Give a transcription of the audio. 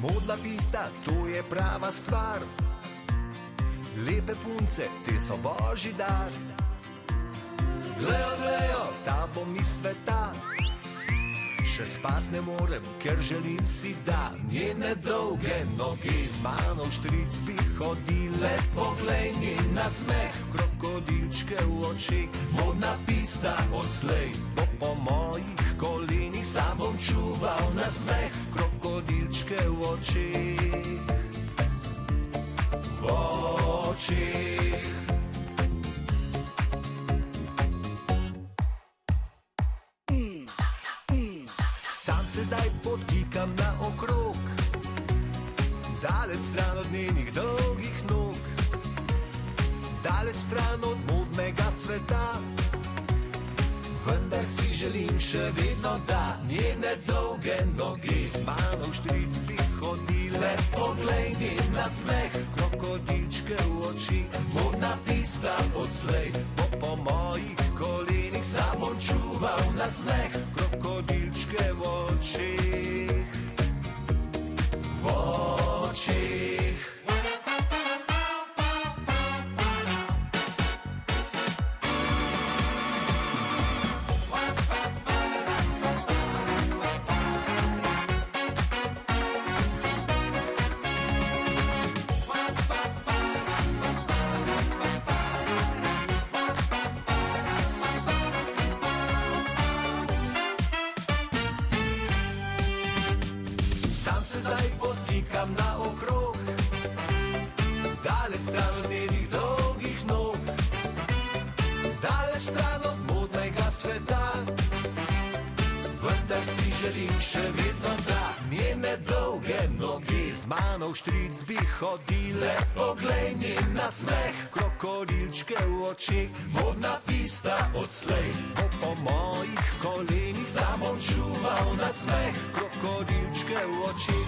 Modna pista, to je prava stvar. Lepe punce, te so božji dar. Glejo, glejo, ta bo mi sveta. Še spat ne morem, ker želim si, da njene dolge noge z mano v štric bi hodile. Poglej njen nasmeh, krokodilčke v očeh. Modna pista odslej bo po mojih kolenih. Sam bom čuval nasmeh, krokodilčke v očeh. V očeh. Sam se zdaj potikam naokrog, daleč stran od njenih dolgih nog, daleč stran od modnega sveta. Vendar si želim še vedno, da njene dolge noge z mano v štric bi hodile. Poglej njen nasmeh, krokodilčke v oči. Modna pista odslej bo po mojih kolenih. Sam bom čuval nasmeh, krokodilčke v očeh. V očeh. Zdaj potikam naokrog, daleč stran od njenih dolgih nog, daleč stran od modnega sveta. Vendar si želim še vedno, da njene dolge noge z mano v štric bi hodile. Poglej njen nasmeh, krokodilčke v očeh. Modna pista odslej bo po mojih kolenih. Sam bom čuval nasmeh, krokodilčke v očeh.